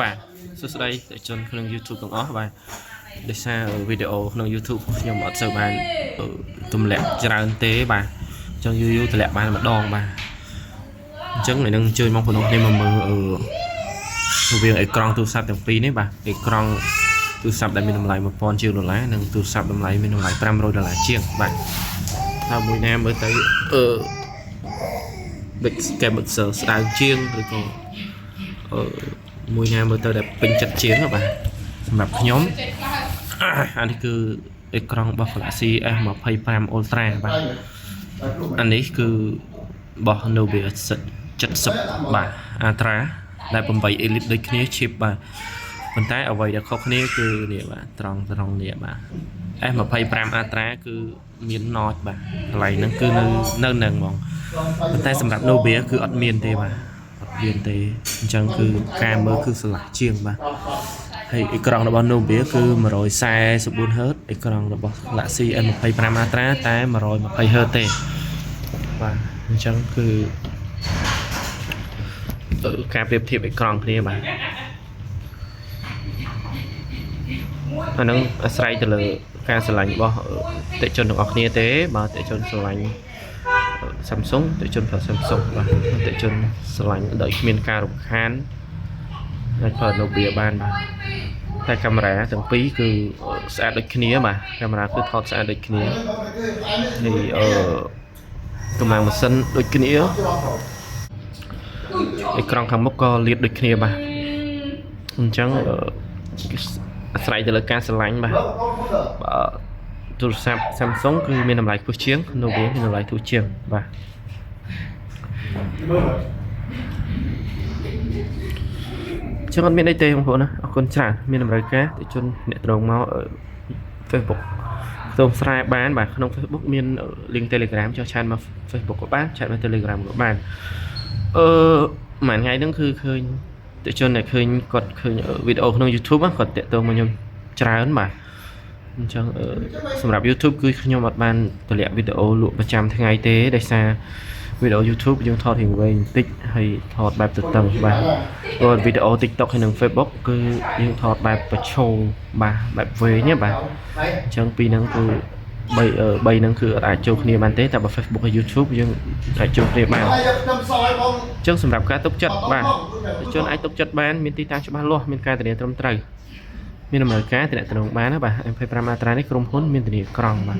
បាទសួស្តីជនក្នុង YouTube ទាំងអស់បាទដោយសារវីដេអូក្នុង YouTube ខ្ញុំអត់សូវបានទម្លាក់ច្រើនទេបាទអញ្ចឹងយូរទម្លាក់បានម្ដងបាទអញ្ចឹងនឹងអញ្ជើញមកបងប្អូនគ្នាមកមើលរវាងអេក្រង់ទូរស័ព្ទទាំងពីរនេះបាទអេក្រង់ទូរស័ព្ទដែលមានតម្លៃ$1000ជាងនិងទូរស័ព្ទតម្លៃមានតម្លៃ$500ជាងបាទហើយមួយណាមើលទៅbig scale ស្ដើងជាងឬក៏មួយណាមើលទៅដែលពេញចិត្តជាងបាទសម្រាប់ខ្ញុំអានេះគឺអេក្រង់របស់ Galaxy S25 Ultra បាទអានេះគឺរបស់ Nubia 70បាទ Ultra ដែល8 Elite ដូចគ្នា chip បាទប៉ុន្តែអ្វីដែលខុសគ្នាគឺនេះបាទត្រង់នេះបាទ S25 Ultra គឺមាន notch បាទកន្លែងហ្នឹងគឺនៅហ្នឹងហ្មងប៉ុន្តែសម្រាប់ Nubia គឺអត់មានទេបាទអញ្ចឹងគឺការមើលគឺស្រឡះជាងបាទហើយអេក្រង់របស់ Nubia គឺ 144Hz អេក្រង់របស់ Galaxy S25 Ultra តែ 120Hz ទេបាទអញ្ចឹងគឺការប្រៀបធៀបអេក្រង់គ្នាបាទអានឹងអាស្រ័យទៅលើការស្រឡាញ់របស់តេជនទាំងអស់គ្នាទេបើតេជនស្រឡាញ់Samsung តេជនប្រើ Samsung បាទតេជនស្រឡាញ់ដោយគ្មានការរំខានអាចប្រើ Nubia បានបាទតែកាមេរ៉ាទាំងពីរគឺស្អាតដូចគ្នាបាទកាមេរ៉ាគឺថតស្អាតដូចគ្នាហើយកម្លាំងម៉ាស៊ីនដូចគ្នាអេក្រង់ខាងមុខក៏លាតដូចគ្នាបាទអញ្ចឹងអាស្រ័យទៅលើការស្រឡាញ់បាទទូរស័ព្ទ Samsung គឺមានតម្លៃខ្ពស់ជាង Nubia មានតម្លៃធូរជាងបាទចឹងអត់មានអីទេបងប្អូនណាអរគុណច្រើនមានតម្រូវការទៅជនអ្នកត្រង់មក Facebook ខ្ទមស្រែបានបាទក្នុង Facebook មាន link Telegram ចុះឆាតមក Facebook ក៏បានឆាតមក Telegram ក៏បានមួយថ្ងៃហ្នឹងគឺឃើញតេជនដែលឃើញគាត់ឃើញវីដេអូក្នុង YouTube គាត់តាក់ទងមកខ្ញុំច្រើនបាទអញ្ចឹងសម្រាប់ YouTube គឺខ្ញុំអត់បានតម្លាក់វីដេអូលក់ប្រចាំថ្ងៃទេដោយសារវីដេអូ YouTube យើងថតរៀងវែងបន្តិចហើយថតបែបទទឹងបាទព្រោះវីដេអូ TikTok ហើយនិង Facebook គឺយើងថតបែបប្រឈមបាទបែបវែងបាទអញ្ចឹងពីរហ្នឹងគឺ3ហ្នឹងគឺអត់អាចចូលគ្នាបានទេតែបើ Facebook ហើយ YouTube យើងអាចចូលគ្នាបានអញ្ចឹងសម្រាប់ការទុកចិត្តបាទជនអាចទុកចិត្តបានមានទីតាំងច្បាស់លាស់មានការធានាត្រឹមត្រូវមានតម្រូវការតំណងបានណាបាទ M25 Ultra នេះក្រុមហ៊ុនមានធានាក្រង់បាទ